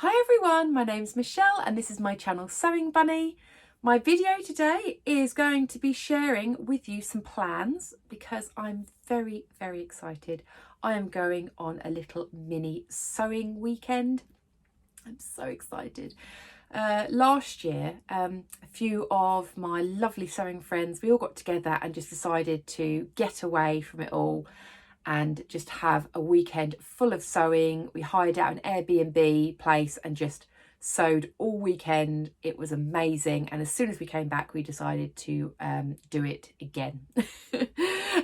Hi everyone, my name's Michelle and this is my channel Sewing Bunny. My video today is going to be sharing with you some plans because I'm very excited. I am going on a little mini sewing weekend. I'm so excited. Last year, a few of my lovely sewing friends, we all got together and just decided to get away from it all and just have a weekend full of sewing. We hired out an Airbnb place and just sewed all weekend. It was amazing, and as soon as we came back we decided to do it again.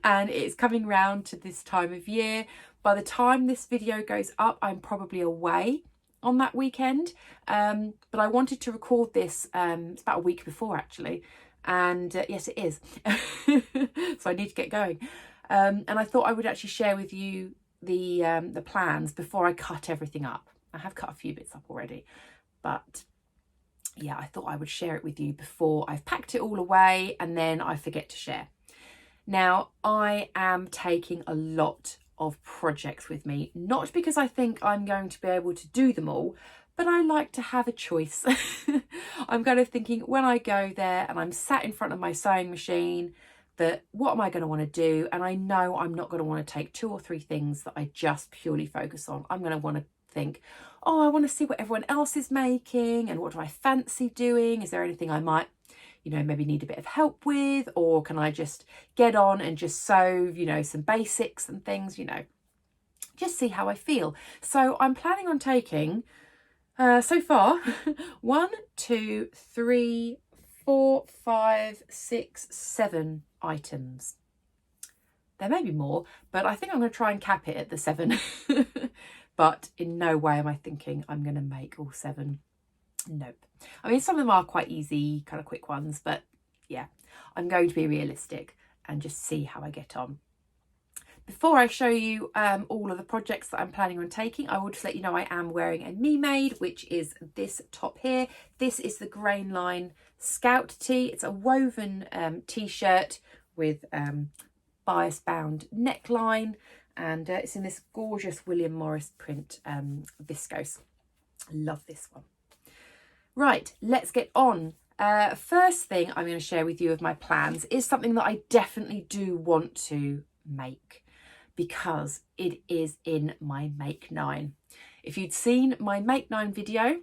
And it's coming round to this time of year. By the time this video goes up, I'm probably away on that weekend, but I wanted to record this, it's about a week before actually, and yes it is. So I need to get going. And I thought I would actually share with you the plans before I cut everything up. I have cut a few bits up already, but yeah, I thought I would share it with you before I've packed it all away and then I forget to share. Now, I am taking a lot of projects with me, not because I think I'm going to be able to do them all, but I like to have a choice. I'm kind of thinking when I go there and I'm sat in front of my sewing machine, that what am I going to want to do? And I know I'm not going to want to take 2 or 3 things that I just purely focus on. I'm going to want to think, oh, I want to see what everyone else is making and what do I fancy doing? Is there anything I might, maybe need a bit of help with? Or can I just get on and just sew, some basics and things, just see how I feel. So I'm planning on taking, so far, 1, 2, 3, 4, 5, 6, 7 items. There may be more, but I think I'm going to try and cap it at the 7. But in no way am I thinking I'm going to make all 7. Nope. I mean, some of them are quite easy, kind of quick ones, but yeah, I'm going to be realistic and just see how I get on. Before I show you all of the projects that I'm planning on taking, I will just let you know I am wearing a Me Made, which is this top here. This is the Grain Line Scout tee. It's a woven t-shirt with bias bound neckline, and it's in this gorgeous William Morris print viscose. Love this one. Right, let's get on. First thing I'm going to share with you of my plans is something that I definitely do want to make, because it is in my Make 9. If you'd seen my Make 9 video,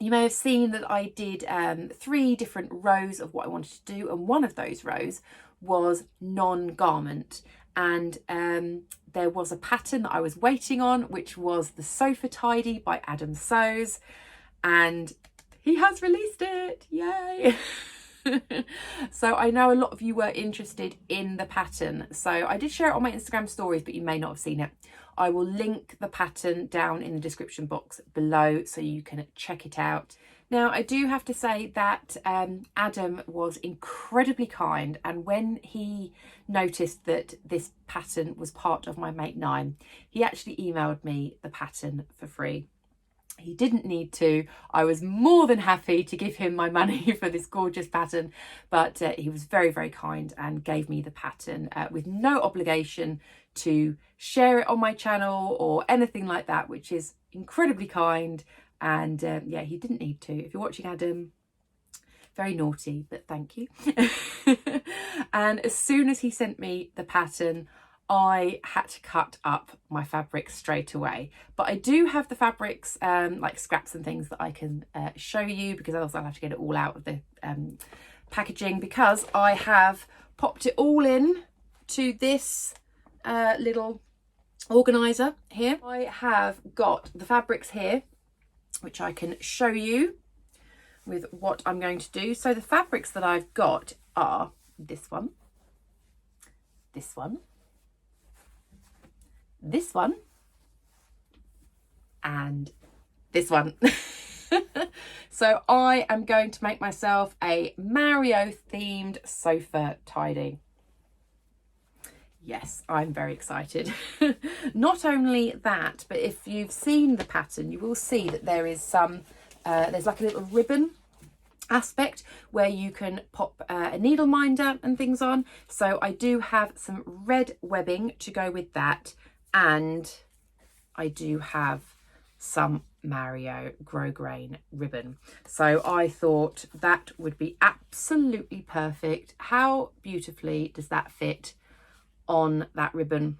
you may have seen that I did 3 different rows of what I wanted to do, and one of those rows was non-garment, and there was a pattern that I was waiting on, which was the Sofa Tidy by Adam Sews, and he has released it, yay! So I know a lot of you were interested in the pattern, so I did share it on my Instagram stories, but you may not have seen it. I will link the pattern down in the description box below so you can check it out. Now, I do have to say that Adam was incredibly kind, and when he noticed that this pattern was part of my Make 9, he actually emailed me the pattern for free. He didn't need to. I was more than happy to give him my money for this gorgeous pattern, but he was very kind and gave me the pattern with no obligation to share it on my channel or anything like that, which is incredibly kind. And yeah, he didn't need to. If you're watching, Adam, very naughty, but thank you. And as soon as he sent me the pattern, I had to cut up my fabrics straight away. But I do have the fabrics, like scraps and things that I can show you, because otherwise I'll have to get it all out of the packaging, because I have popped it all in to this little organizer here. I have got the fabrics here, which I can show you with what I'm going to do. So the fabrics that I've got are this one, this one, this one, and this one. So I am going to make myself a Mario themed sofa tidy. Yes, I'm very excited. Not only that, but if you've seen the pattern, you will see that there is some, there's like a little ribbon aspect where you can pop a needle minder and things on. So I do have some red webbing to go with that, and I do have some Mario grosgrain ribbon. So I thought that would be absolutely perfect. How beautifully does that fit on that ribbon?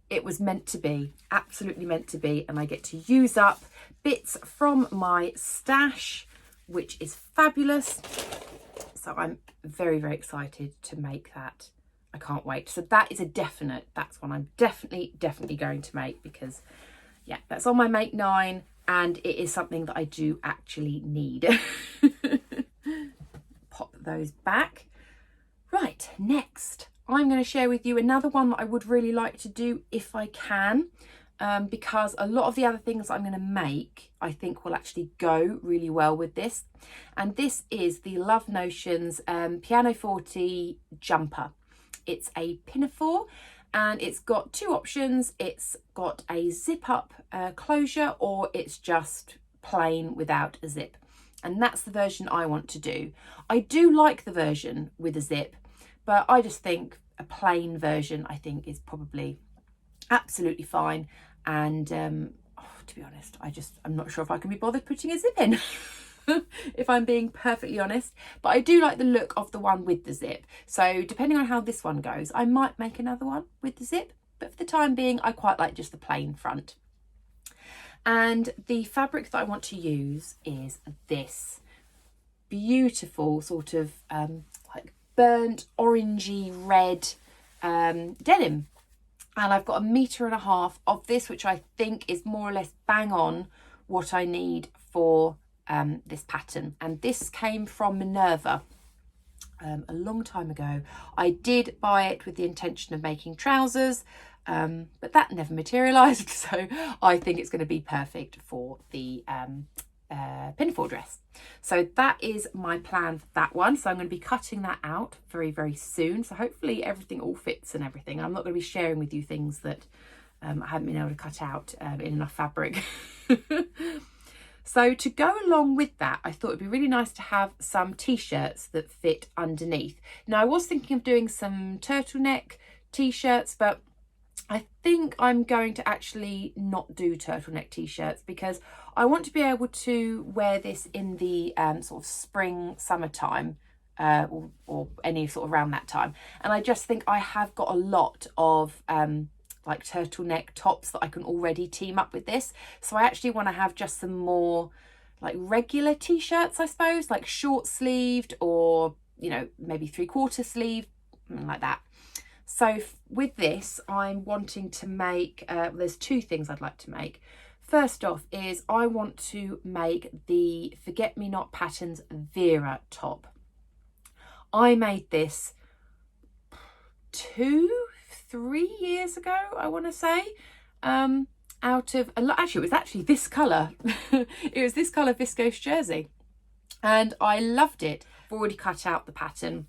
It was meant to be, absolutely meant to be, and I get to use up bits from my stash, which is fabulous. So I'm very, very excited to make that. I can't wait. So that is a definite, that's one I'm definitely going to make, because yeah, that's on my make 9 and it is something that I do actually need. Pop those back. Right, next I'm going to share with you another one that I would really like to do if I can, because a lot of the other things I'm going to make I think will actually go really well with this. And this is the Love Notions Pianoforte jumper. It's a pinafore and it's got 2 options. It's got a zip up closure, or it's just plain without a zip. And that's the version I want to do. I do like the version with a zip, but I just think a plain version I think is probably absolutely fine. And to be honest, I'm not sure if I can be bothered putting a zip in. If I'm being perfectly honest, but I do like the look of the one with the zip. So depending on how this one goes, I might make another one with the zip, but for the time being, I quite like just the plain front. And the fabric that I want to use is this beautiful sort of like burnt orangey red denim. And I've got 1.5 meters of this, which I think is more or less bang on what I need for this pattern. And this came from Minerva a long time ago. I did buy it with the intention of making trousers, but that never materialized. So I think it's going to be perfect for the pinafore dress. So that is my plan for that one. So I'm going to be cutting that out very, very soon. So hopefully everything all fits and everything. I'm not going to be sharing with you things that I haven't been able to cut out in enough fabric. So to go along with that, I thought it'd be really nice to have some t-shirts that fit underneath. Now I was thinking of doing some turtleneck t-shirts, but I think I'm going to actually not do turtleneck t-shirts, because I want to be able to wear this in the sort of spring, summertime, or any sort of around that time. And I just think I have got a lot of like turtleneck tops that I can already team up with this. So I actually want to have just some more like regular t-shirts, I suppose, like short sleeved, or, you know, maybe 3/4 sleeve, something like that. So with this, I'm wanting to make, there's 2 things I'd like to make. First off is I want to make the Forget Me Not Patterns Vera top. I made this 2-3 years ago, I want to say, out of, actually it was actually this colour. It was this colour viscose jersey and I loved it. I've already cut out the pattern,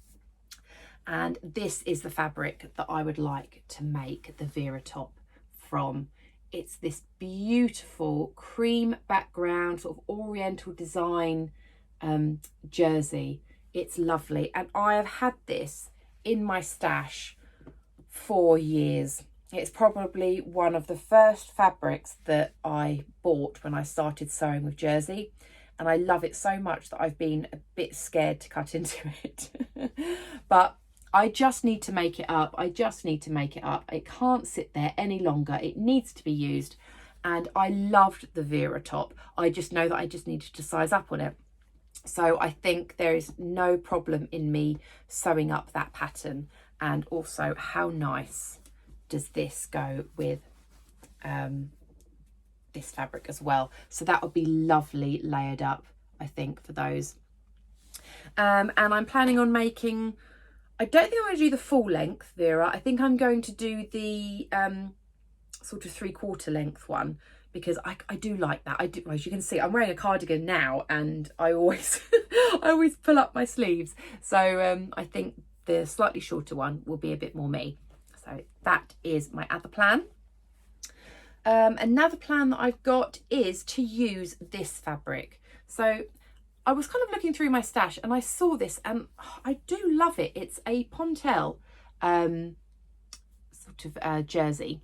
and this is the fabric that I would like to make the Vera top from. It's this beautiful cream background, sort of oriental design jersey. It's lovely, and I have had this in my stash for years. It's probably one of the first fabrics that I bought when I started sewing with jersey, and I love it so much that I've been a bit scared to cut into it. But I just need to make it up. I just need to make it up. It can't sit there any longer. It needs to be used. And I loved the Vera top. I just know that I just needed to size up on it. So I think there is no problem in me sewing up that pattern. And also, how nice does this go with this fabric as well? So that would be lovely layered up, I think, for those. And I'm planning on making, I don't think I'm going to do the full length Vera. I think I'm going to do the sort of 3/4 length one, because I do like that. I do, as you can see, I'm wearing a cardigan now, and I always I always pull up my sleeves. So I think the slightly shorter one will be a bit more me. So that is my other plan. Another plan that I've got is to use this fabric. So I was kind of looking through my stash and I saw this, and I do love it. It's a Pontel sort of jersey.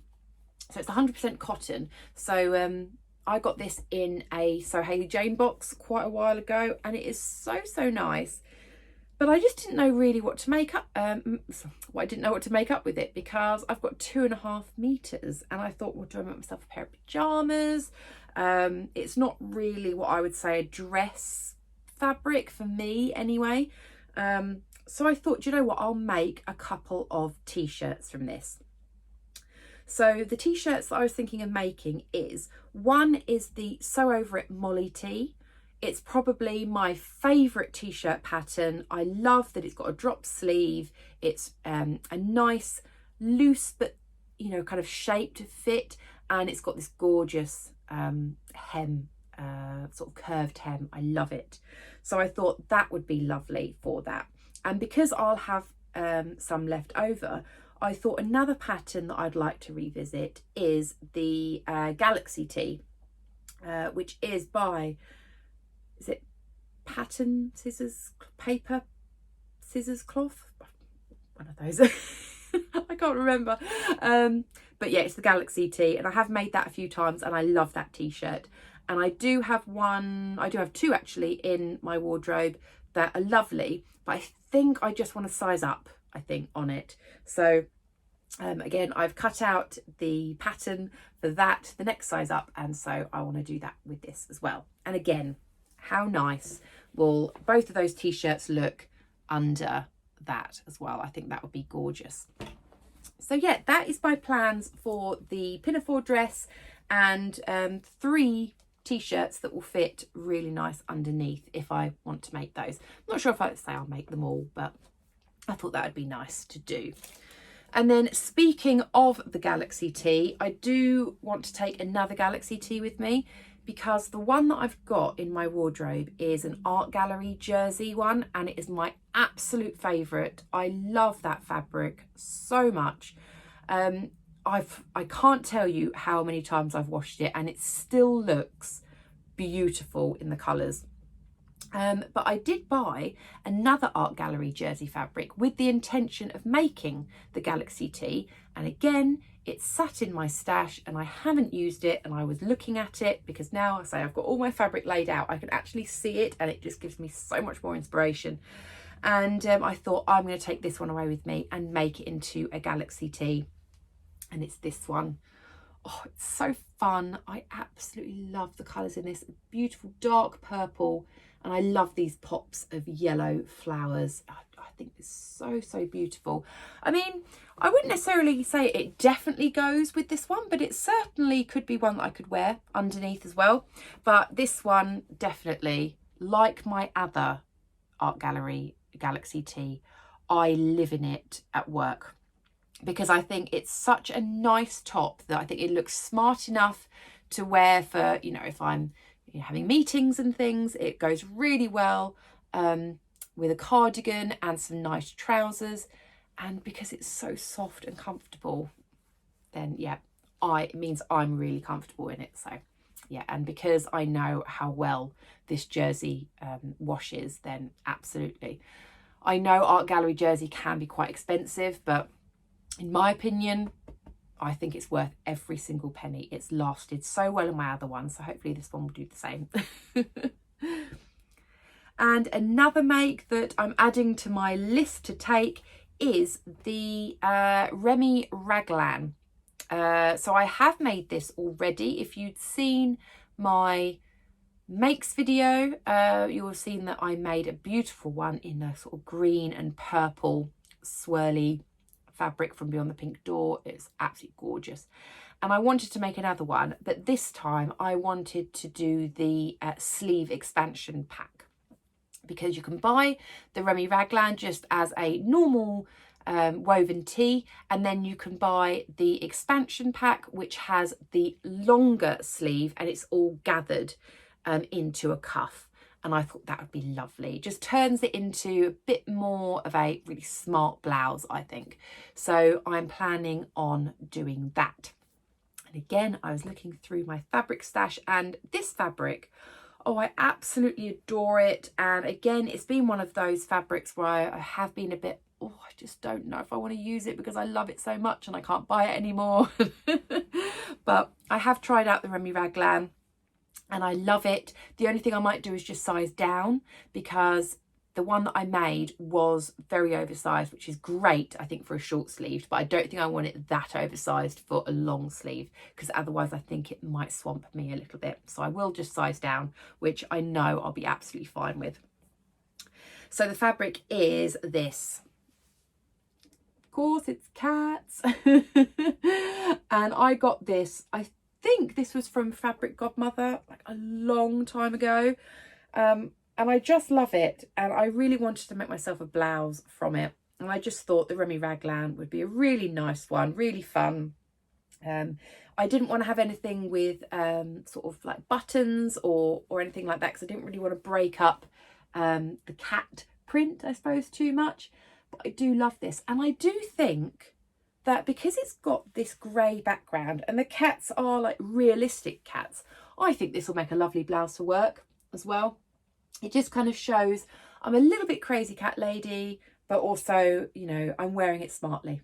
So it's 100% cotton. So I got this in a So Hayley Jane box quite a while ago, and it is so, so nice. But I just didn't know really what to make up. I didn't know what to make up with it, because I've got 2.5 meters, and I thought, well, do I make myself a pair of pajamas? It's not really what I would say a dress fabric for me anyway. So I thought, do you know what? I'll make a couple of t-shirts from this. So the t-shirts that I was thinking of making one is the Sew Over It Molly tee. It's probably my favourite t-shirt pattern. I love that it's got a drop sleeve. It's a nice, loose, but, you know, kind of shaped fit. And it's got this gorgeous hem, sort of curved hem. I love it. So I thought that would be lovely for that. And because I'll have some left over, I thought another pattern that I'd like to revisit is the Galaxy tee, which is by, is it Pattern Scissors Paper Scissors Cloth? One of those. I can't remember. But yeah, it's the Galaxy tee, and I have made that a few times, and I love that t-shirt. And I do have two actually in my wardrobe that are lovely, but I think I just want to size up, I think, on it. So again, I've cut out the pattern for that, the next size up, and so I want to do that with this as well. And again, how nice will both of those t-shirts look under that as well? I think that would be gorgeous. So yeah, that is my plans for the pinafore dress, and 3 t-shirts that will fit really nice underneath if I want to make those. I'm not sure if I'll make them all, but I thought that would be nice to do. And then speaking of the Galaxy tee, I do want to take another Galaxy tee with me, because the one that I've got in my wardrobe is an art gallery jersey one, and it is my absolute favourite. I love that fabric so much. I can't tell you how many times I've washed it, and it still looks beautiful in the colours. But I did buy another art gallery jersey fabric with the intention of making the Galaxy tee, and again, it's sat in my stash and I haven't used it, and I was looking at it because now I say I've got all my fabric laid out, I can actually see it, and it just gives me so much more inspiration. And I thought, I'm going to take this one away with me and make it into a Galaxy tee, and it's this one. Oh, it's so fun. I absolutely love the colours in this. Beautiful dark purple, and I love these pops of yellow flowers. I think it's so, so beautiful. I mean, I wouldn't necessarily say it definitely goes with this one, but it certainly could be one that I could wear underneath as well. But this one definitely, like my other art gallery Galaxy tee, I live in it at work, because I think it's such a nice top that I think it looks smart enough to wear for, you know, if I'm having meetings and things. It goes really well with a cardigan and some nice trousers, and because it's so soft and comfortable, then yeah, it means I'm really comfortable in it. So yeah, and because I know how well this jersey washes, then absolutely. I know art gallery jersey can be quite expensive, but in my opinion, I think it's worth every single penny. It's lasted so well in my other one, so hopefully this one will do the same. And another make that I'm adding to my list to take is the Remy Raglan. So I have made this already. If you'd seen my makes video, you'll have seen that I made a beautiful one in a sort of green and purple swirly fabric from Beyond the Pink Door. It's absolutely gorgeous, and I wanted to make another one, but this time I wanted to do the sleeve expansion pack, because you can buy the Remy Raglan just as a normal woven tee, and then you can buy the expansion pack, which has the longer sleeve and it's all gathered into a cuff. And I thought that would be lovely. It just turns it into a bit more of a really smart blouse, I think. So I'm planning on doing that. And again, I was looking through my fabric stash, and this fabric, oh, I absolutely adore it. And again, it's been one of those fabrics where I have been a bit, oh, I just don't know if I want to use it because I love it so much and I can't buy it anymore. But I have tried out the Remy Raglan. and I love it. The only thing I might do is just size down, because the one that I made was very oversized, which is great, I think, for a short sleeve, but I don't think I want it that oversized for a long sleeve, because otherwise I think it might swamp me a little bit. So I will just size down, which I know I'll be absolutely fine with. So the fabric is this. Of course, it's cats. And I got this, I think this was from Fabric Godmother, like a long time ago. And I just love it, and I really wanted to make myself a blouse from it, and I just thought the Remy Raglan would be a really nice one, really fun. I didn't want to have anything with sort of like buttons or anything like that, because I didn't really want to break up the cat print, I suppose, too much. But I do love this, and I do think that because it's got this grey background and the cats are like realistic cats, I think this will make a lovely blouse for work as well. It just kind of shows I'm a little bit crazy cat lady, but also, you know, I'm wearing it smartly.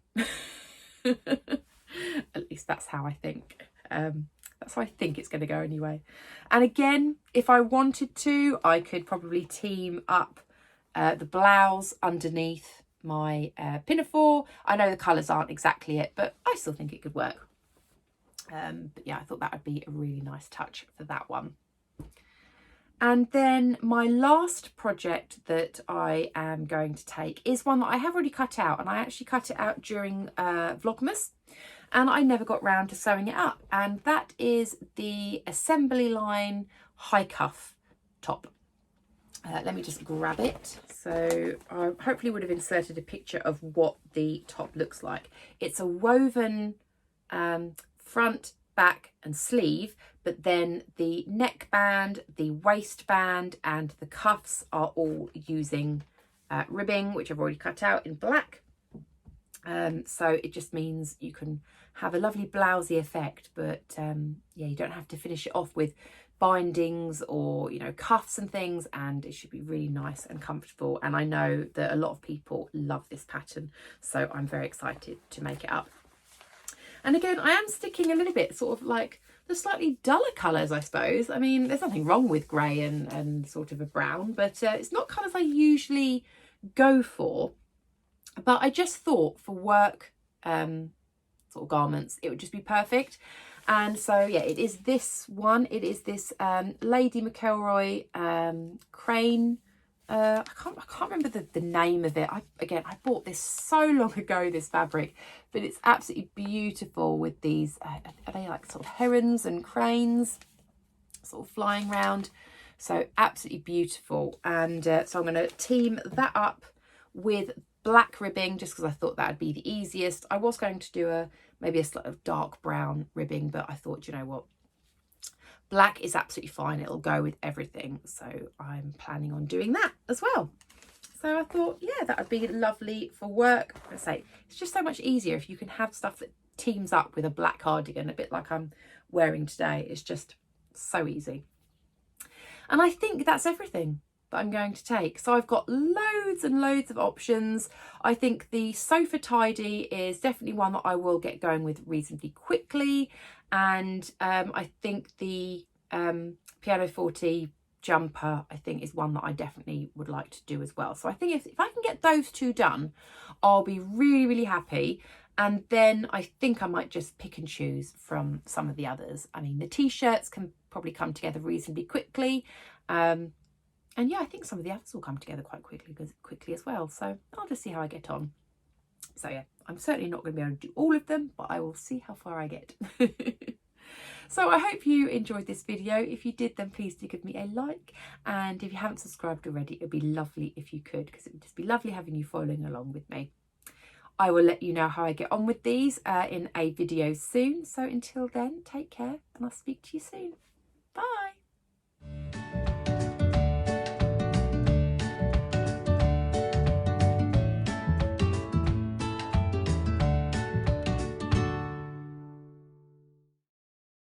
At least that's how I think. That's how I think it's going to go anyway. And again, if I wanted to, I could probably team up the blouse underneath my pinafore. I know the colours aren't exactly it, but I still think it could work. But yeah, I thought that would be a really nice touch for that one. And then my last project that I am going to take is one that I have already cut out, and I actually cut it out during Vlogmas, and I never got round to sewing it up, and that is the assembly line high cuff top. Let me just grab it. So I hopefully would have inserted a picture of what the top looks like. It's a woven front, back and sleeve, but then the neckband, the waistband and the cuffs are all using ribbing, which I've already cut out in black. So it just means you can have a lovely blousey effect, but yeah, you don't have to finish it off with bindings or, you know, cuffs and things, and it should be really nice and comfortable. And I know that a lot of people love this pattern, so I'm very excited to make it up. And again, I am sticking a little bit sort of like the slightly duller colours, I suppose. I mean, there's nothing wrong with grey and sort of a brown, but it's not colours I usually go for. But I just thought for work sort of garments, it would just be perfect. And so, yeah, it is this one. It is this Lady McElroy crane. I can't remember the name of it. I bought this so long ago, this fabric, but it's absolutely beautiful with these, are they like sort of herons and cranes sort of flying around? So absolutely beautiful. And so I'm going to team that up with black ribbing, just because I thought that would be the easiest. I was going to do maybe a sort of dark brown ribbing, but I thought, you know what, black is absolutely fine, it'll go with everything, so I'm planning on doing that as well. So I thought, yeah, that would be lovely for work. I say it's just so much easier if you can have stuff that teams up with a black cardigan, a bit like I'm wearing today. It's just so easy. And I think that's everything that I'm going to take. So I've got loads and loads of options. I think the sofa tidy is definitely one that I will get going with reasonably quickly. And I think the pianoforte jumper, I think, is one that I definitely would like to do as well. So I think if I can get those two done, I'll be really, really happy. And then I think I might just pick and choose from some of the others. I mean, the t-shirts can probably come together reasonably quickly. And yeah, I think some of the others will come together quite quickly as well. So I'll just see how I get on. So yeah, I'm certainly not going to be able to do all of them, but I will see how far I get. So I hope you enjoyed this video. If you did, then please do give me a like. And if you haven't subscribed already, it would be lovely if you could, because it would just be lovely having you following along with me. I will let you know how I get on with these in a video soon. So until then, take care and I'll speak to you soon. Bye.